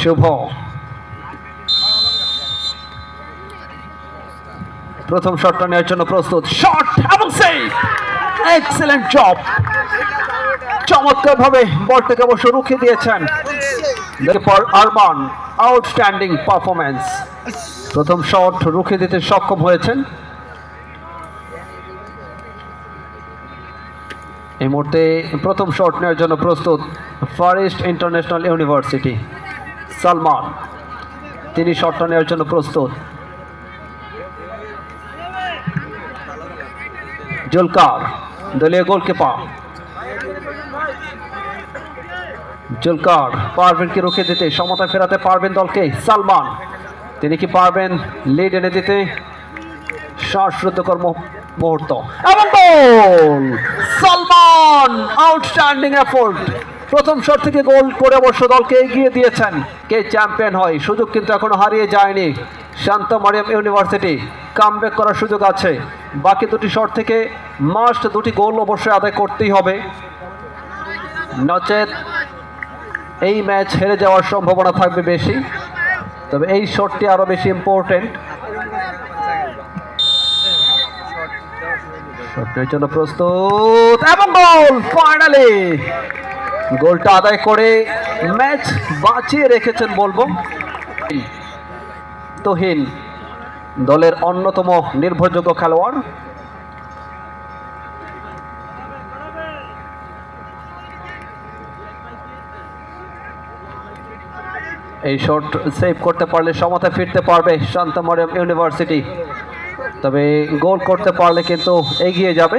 শুভ প্রথম শটটা নেওয়ার জন্য প্রস্তুত, শট এবং সেভ, এক্সেলেন্ট জব, চমৎকার ভাবে বলটাকে অবশ্য রুখে দিয়েছেন। এরপর আরমান, আউটস্ট্যান্ডিং পারফরম্যান্স, প্রথম শট রুখে দিতে সক্ষম হয়েছেন। এই মুহূর্তে প্রথম শট নেওয়ার জন্য প্রস্তুত Far East International University, Salman, তিনি শটটা নেওয়ার জন্য প্রস্তুত। জুলকার, দলীয় গোলকিপার, জুলকার পারবেন কি রুখে দিতে, সমতা ফেরাতে পারবেন দলকে? সালমান, তিনি কি পারবেন লিড এনে দিতে? শ্বাসরুদ্ধকর মুহূর্ত এবং গোল! সালমান, আউটস্ট্যান্ডিং এফোর্ট, প্রথম শট থেকে গোল করে অবশ্য দলকে এগিয়ে দিয়েছেন। কে চ্যাম্পিয়ন হয় সুযোগ কিন্তু এখনো হারিয়ে যায়নি শান্ত মারিয়াম ইউনিভার্সিটি, কামব্যাক করার সুযোগ আছে। বাকি দুটি শট থেকে মাস্ট দুটি গোল অবশ্যই আদায় করতেই হবে, নচেত এই ম্যাচ হেরে যাওয়ার সম্ভাবনা থাকবে বেশি। তবে এই শটটি আরো বেশি ইম্পর্টেন্ট। শটের জন্য প্রস্তুত এবং গোল! ফাইনালি গোলটা আদায় করে ম্যাচ বাঁচিয়ে রেখেছেন বলবো। তোহিন, দলের অন্যতম নির্ভরযোগ্য খেলোয়াড়। এই শট সেভ করতে পারলে সমতায় ফিরতে পারবে শান্ত মারিয়াম ইউনিভার্সিটি, তবে গোল করতে পারলে কিন্তু এগিয়ে যাবে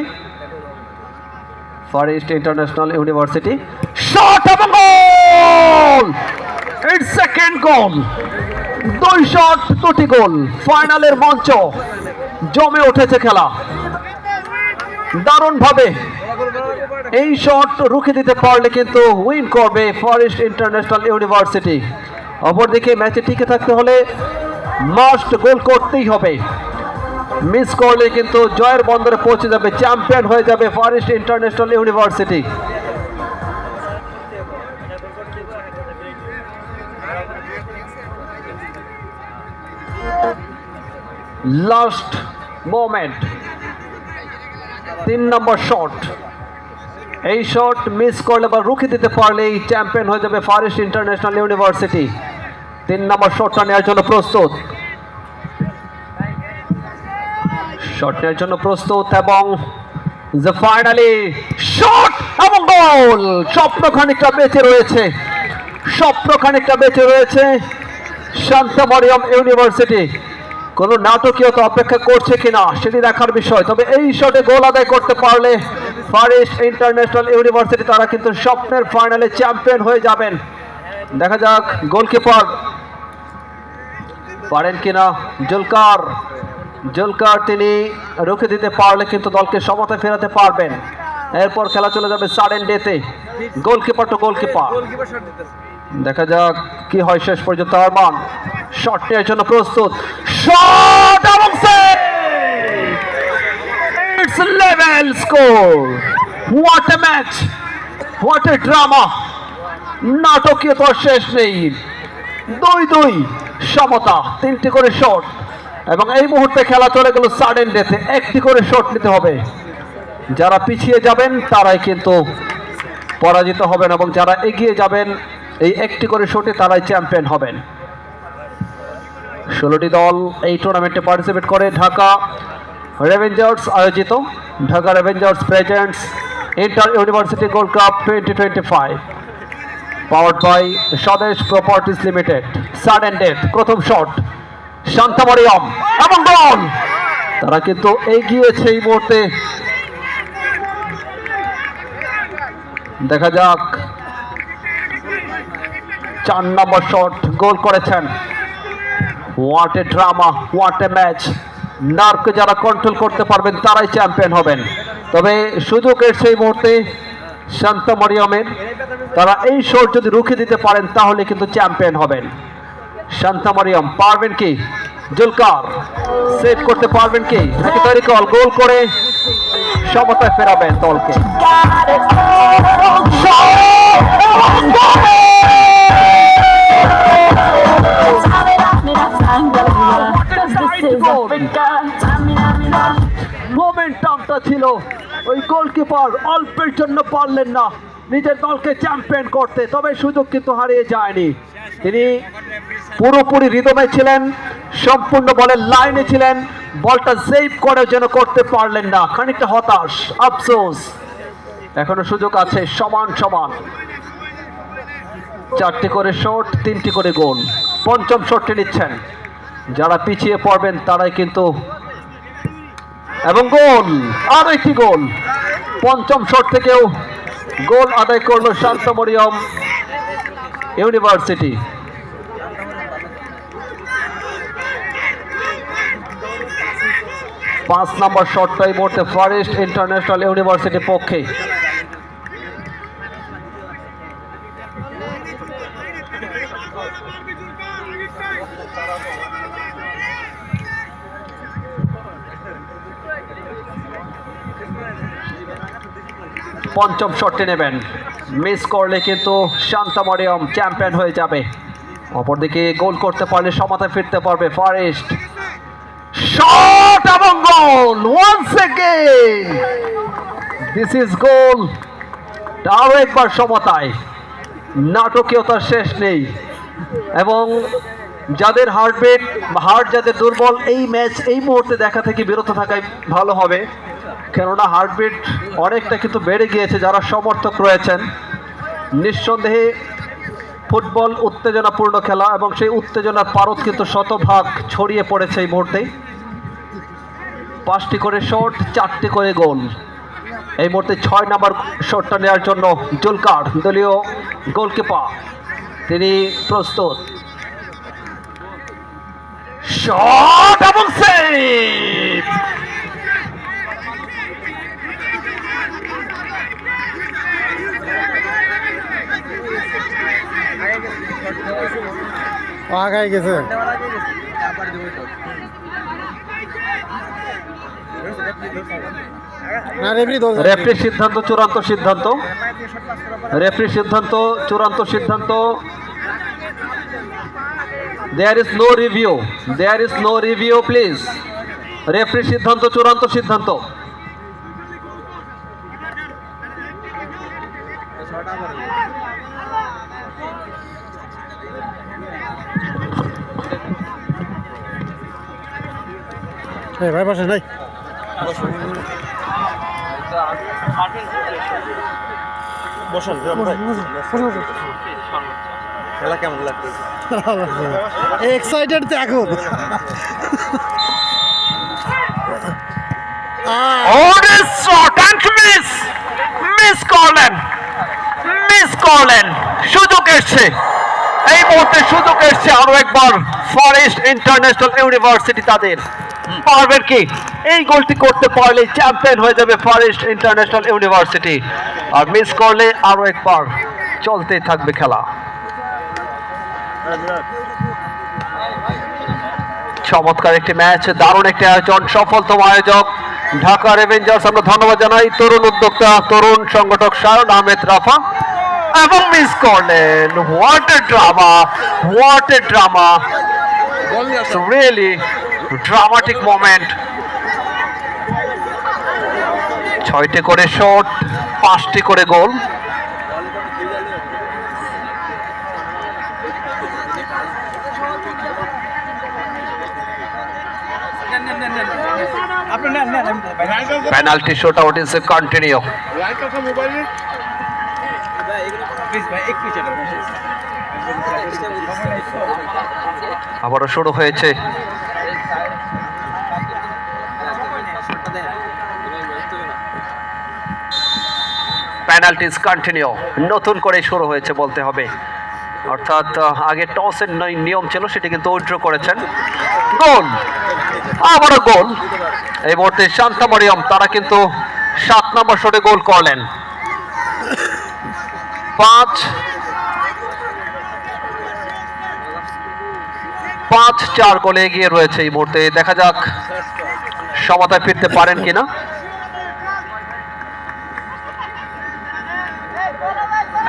Far East International University. Shot এবং গোল! ইটস সেকেন্ড গোল, দুই শট দুটি গোল। ফাইনালের মঞ্চ জমে উঠেছে খেলা দারুণ ভাবে। এই শট রুখে দিতে পারলে কিন্তু উইন করবে ফার ইস্ট ইন্টারন্যাশনাল ইউনিভার্সিটি। অপরদিকে ম্যাচে টিকে থাকতে হলে মাস্ট গোল করতেই হবে, মিস করলে কিন্তু জয়ের বন্দরে পৌঁছে যাবে, চ্যাম্পিয়ন হয়ে যাবে Far East International University. Last moment, 3 নম্বর শট, এই শট মিস করলে বা রুখে দিতে পারলেই চ্যাম্পিয়ন হয়ে যাবে ফার ইস্ট ইন্টারন্যাশনাল ইউনিভার্সিটি। 3 নম্বর শটটা নেওয়ার জন্য প্রস্তুত, শট নেওয়ার জন্য প্রস্তুত এবং ফাইনালি শট এবং গোল! স্বপ্ন খানিকটা বেঁচে রয়েছে, স্বপ্ন খানিকটা বেঁচে রয়েছে শান্ত মারিয়াম ইউনিভার্সিটি। কোনো নাটকীয়তা অপেক্ষা করছে কিনা সেটি দেখার বিষয়। তবে এই শটে গোল আদায় করতে পারলে ফার ইস্ট ইন্টারন্যাশনাল ইউনিভার্সিটি তারা কিন্তু স্বপ্নের ফাইনালে চ্যাম্পিয়ন হয়ে যাবেন। দেখা যাক গোলকিপার পারেন কিনা। জুলকার, জুলকার তিনি রুখে দিতে পারলে কিন্তু দলকে সমতায় ফেরাতে পারবেন। এরপর খেলা চলে যাবে সাডেন ডেতে, গোলকিপার টু গোলকিপার। দেখা যাক কি হয় শেষ পর্যন্ত। আরমান শট নেওয়ার জন্য প্রস্তুত, শট এবং save! It's level score. What a match, what a drama! নাটকীয়তার শেষ নেই। 2-2 সমতা, 3টি করে শট এবং এই মুহূর্তে খেলা চলে গেল সাডেন ডেতে। 1টি করে শট নিতে হবে। যারা পিছিয়ে যাবেন তারাই কিন্তু পরাজিত হবেন এবং যারা এগিয়ে যাবেন এই 1টি করে শটে তারাই চ্যাম্পিয়ন হবেন। 16টি দল এই টুর্নামেন্টে পার্টিসিপেট করে। ঢাকা রেভেঞ্জার্স আয়োজিত Dhaka Revengers presents inter university gold cup 2025, powered by Swadesh properties limited. Sudden death, প্রথম শট শান্ত মারিয়াম এবং গোল! তারা কিন্তু এগিয়েছে এই মুহূর্তে। দেখা যাক 4 নম্বর শট গোল করেছেন। What a drama, what a match! নার্ভকে যারা কন্ট্রোল করতে পারবেন তারাই চ্যাম্পিয়ন হবেন। তবে সুযোগের সেই মুহূর্তে শান্ত মারিয়ামের, তারা এই শট যদি রুখে দিতে পারেন তাহলে কিন্তু চ্যাম্পিয়ন হবেন। শান্ত মারিয়াম পারবেন কি? জুলকার সেভ করতে পারবেন কি? নাকি তৈরি গোল করে সমতায় ফেরাবেন দলকে? এবার অল্পের জন্য পারলেন না নিজের দলকে চ্যাম্পিয়ন করতে, তবে সুযোগ কিন্তু হারিয়ে যায়নি। তিনি পুরোপুরি রিদমে ছিলেন, সম্পূর্ণ বলের লাইনে ছিলেন, বলটা সেভ করে যেন করতে পারলেন না, খানিকটা হতাশ, আফসোস। এখনো সুযোগ আছে, সমান সমান, 4টি করে শট, 3টি করে গোল। পঞ্চম শটটি নিচ্ছেন, যারা পিছিয়ে পড়বেন তারাই কিন্তু, এবং গোল, আরো একটি গোল। পঞ্চম শট থেকেও গোল আদায় করলো শান্তমরিয়ম ইউনিভার্সিটি। পাঁচ নম্বর শটটা এই মুহূর্তে ফরেস্ট ইন্টারন্যাশনাল ইউনিভার্সিটির পক্ষে। পঞ্চম শটটি নেবেন, মিস করলে কিন্তু শান্তমরিয়ম চ্যাম্পিয়ন হয়ে যাবে। অপরদিকে গোল করতে পারলে সমতায় ফিরতে পারবে ফরেস্ট। শট এবং গোল, ওয়ান্স এগেইন দিস ইজ গোল। আরো একবার সমতায়, নাটকীয়তার শেষ নেই। এবং যাদের হার্ট যাদের দুর্বল, এই ম্যাচ এই মুহূর্তে দেখা থেকে বিরত থাকাই ভালো হবে, কেননা হার্টবিট অনেকটা কিন্তু বেড়ে গিয়েছে। যারা সমর্থক রয়েছেন, নিঃসন্দেহে ফুটবল উত্তেজনাপূর্ণ খেলা, এবং সেই উত্তেজনার পারদ কিন্তু শতভাগ ছড়িয়ে পড়েছে এই মুহূর্তে। 5টি করে শট, 4টি করে গোল। এই মুহূর্তে 6 নম্বর শটটা নেওয়ার জন্য জুলকার, দলীয় গোলকিপার, তিনি প্রস্তুত। শট এবং সেভ। আগায় গেছে, রেফারির সিদ্ধান্ত চূড়ান্ত সিদ্ধান্ত, রেফারির সিদ্ধান্ত চূড়ান্ত সিদ্ধান্ত। There is no review, there is no review please. রেফারির সিদ্ধান্ত চূড়ান্ত সিদ্ধান্ত। ভাই বসে নাই, বসেন। খেলা কেমন লাগছে? এক্সাইটেড তো এখন। সুযোগ এসছে, এই মুহূর্তে সুযোগ এসছে আরো একবার ফরেস্ট ইন্টারন্যাশনাল ইউনিভার্সিটি। তাদের পারবেন কি? এই গোলটি করতে পারলে চ্যাম্পিয়ন হয়ে যাবে ফরেস্ট ইন্টারন্যাশনাল ইউনিভার্সিটি, আর মিস করলে আরো একবার চলতেই থাকবে খেলা। চমৎকার একটি ম্যাচ, দারুণ একটি আয়োজন, সফলতম আয়োজক ঢাকা রেভেঞ্জার্স। আমরা ধন্যবাদ জানাই তরুণ উদ্যোক্তা, তরুণ সংগঠক শায়ন আহমেদ রাফা, এবং মিস করলেন। What a drama, what a drama, really dramatic moment. 6টি করে শট, 5টি করে goal. Penalty shoot out is a continue. আবারও শুরু হয়েছে। পেনাল্টিজ কন্টিনিউ, নতুন করে শুরু হয়েছে বলতে হবে, অর্থাৎ আগে টসের নিয়ম ছিল, সেটি কিন্তু উইথড্র করেছেন। গোল, আবারও গোল। এই মুহূর্তে শান্তমরিয়ম, তারা কিন্তু 7 নম্বর শটে গোল করলেন। 5-4 গোলে এগিয়ে রয়েছে এই মুহূর্তে। দেখা যাক সমতায় ফিরতে পারেন কিনা।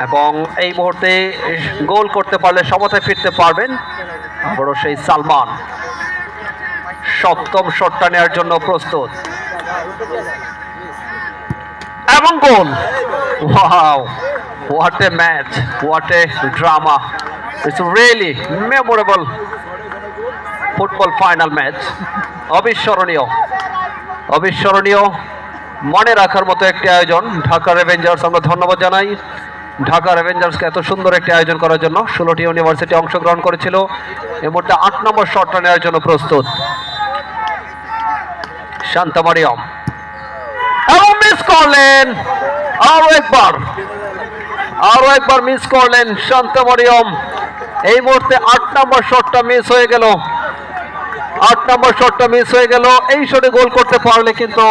এবং এই মুহূর্তে গোল করতে পারলে সমতায় ফিরতে পারবেন আবারও সেই সালমান। 7ম শটটা নেওয়ার জন্য প্রস্তুত, এবং goal. Wow, what a match, what a drama. It's really memorable football final match. অবিস্মরণীয়, অবিস্মরণীয়, মনে রাখার মতো একটি আয়োজন। ঢাকা রেভেঞ্জার্স, আমরা ধন্যবাদ জানাই ঢাকা রেভেঞ্জার্সকে এত সুন্দর একটি আয়োজন করার জন্য। 16টি ইউনিভার্সিটি অংশগ্রহণ করেছিল। এর মধ্যে 8 নম্বর শটটা নেওয়ার জন্য প্রস্তুত শান্তা মারিয়াম, এবং মিস করলেন। আরো একবার মিস করলেন শান্তা মারিয়াম। এই মুহূর্তে 8 নম্বর শটটা মিস হয়ে গেল। 8 নম্বর শটটা মিস হয়ে গেল। এই শটে গোল করতে পারলে কিন্তু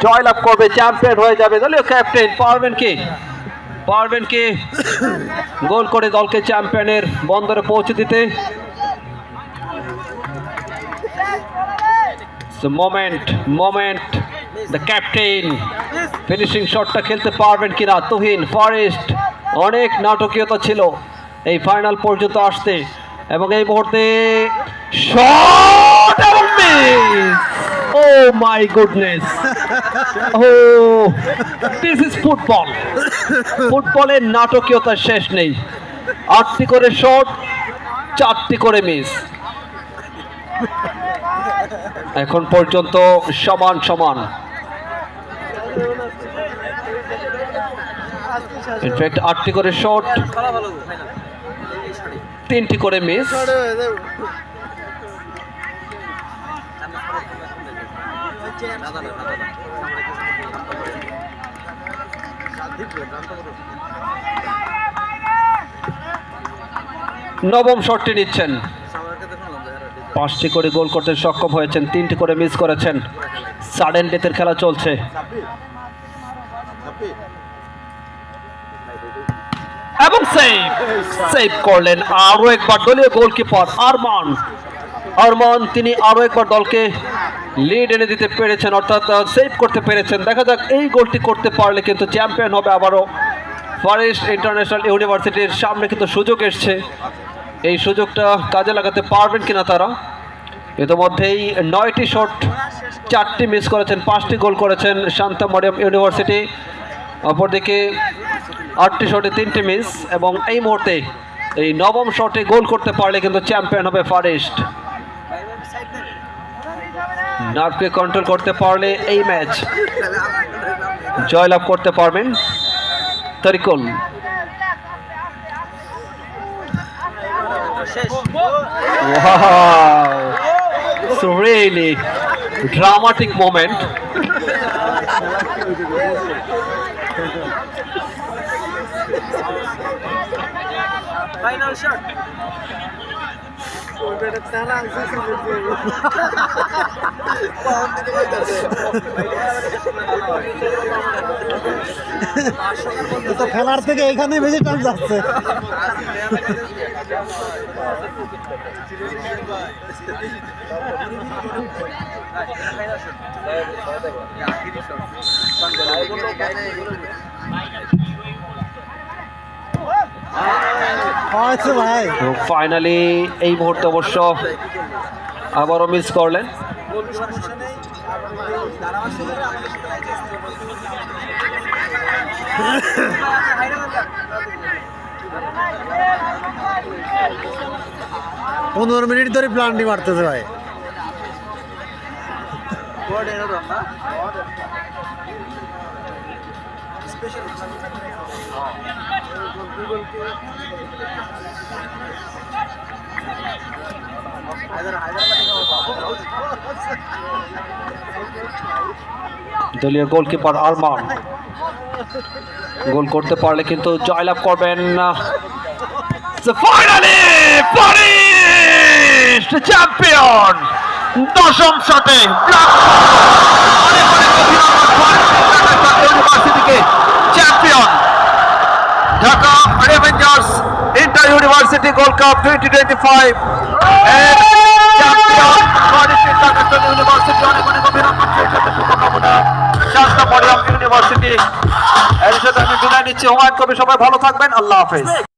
জয়লাভ করবে, চ্যাম্পিয়ন হয়ে যাবে দলীয় ক্যাপ্টেন। পারবেন কি গোল করে দলকে চ্যাম্পিয়নের বন্দরে পৌঁছে দিতে? মোমেন্ট দ্য ক্যাপ্টেন ফিনিশিং শটটা খেলতে পারবেন কিনা তুহিন। ফরেস্ট অনেক নাটকীয়তা ছিল এই ফাইনাল পর্যন্ত আসতে, এবং এই মুহূর্তে শট এবং miss. Oh my goodness, oh this is football. ফুটবলের নাটকীয়তার শেষ নেই। 8টি করে শট, 4টি করে মিস। এখন পর্যন্ত সমান সমান। ইনফ্যাক্ট 8টি করে শট, 3টি করে মিস। নবম শটটি নিচ্ছেন। 5টি করে গোল করতে সক্ষম হয়েছেন, 3টি করে মিস করেছেন। সাডেন ডেথের খেলা চলছে। এবং সেভ করলেন আরো একবার দলীয় গোলকিপার আরমান। তিনি আরো একবার দলকে লিড এনে দিতে পেরেছেন, অর্থাৎ সেভ করতে পেরেছেন। দেখা যাক এই গোলটি করতে পারলে কিন্তু চ্যাম্পিয়ন হবে আবারও ফরেস্ট ইন্টারন্যাশনাল ইউনিভার্সিটির। সামনে কিন্তু সুযোগ এসছে, এই সুযোগটা কাজে লাগাতে পারবেন কিনা তারা। ইতিমধ্যেই 9টি শট, 4টি মিস করেছেন, 5টি গোল করেছেন শান্তা মারিয়াম ইউনিভার্সিটি। অপরদিকে 8টি শটে 3টি মিস, এবং এই মুহূর্তে এই নবম শটে গোল করতে পারলে কিন্তু চ্যাম্পিয়ন হবে ফরেস্ট। নার্ভকে কন্ট্রোল করতে পারলে এই ম্যাচ জয়লাভ করতে পারবেন Tarikul. Wow, it's a really dramatic moment. Final shot. তো খেলার থেকে এখানে বেশি টাইম যাচ্ছে। ভাই ফাইনালি এই মুহূর্তে অবশ্য আবারও মিস করলেন। পনেরো মিনিট ধরে প্লান্টি মারতেছে ভাই। দলীয় গোলকিপার আরমান গোল করতে পারলে কিন্তু জয়লাভ করবেন। Finally forest champion. 10ম শটে ইউনিভার্সিটিকে champion. Dhaka Revengers inter university gold cup 2025 champion forest international university. অনেক অনেক অভিনন্দন, শুভকামনা শান্তা মারিয়াম ইউনিভার্সিটি। এর সাথে আমি বিদায় নিচ্ছি। হুমায়ুন কবির, সবাই ভালো থাকবেন, আল্লাহ হাফেজ।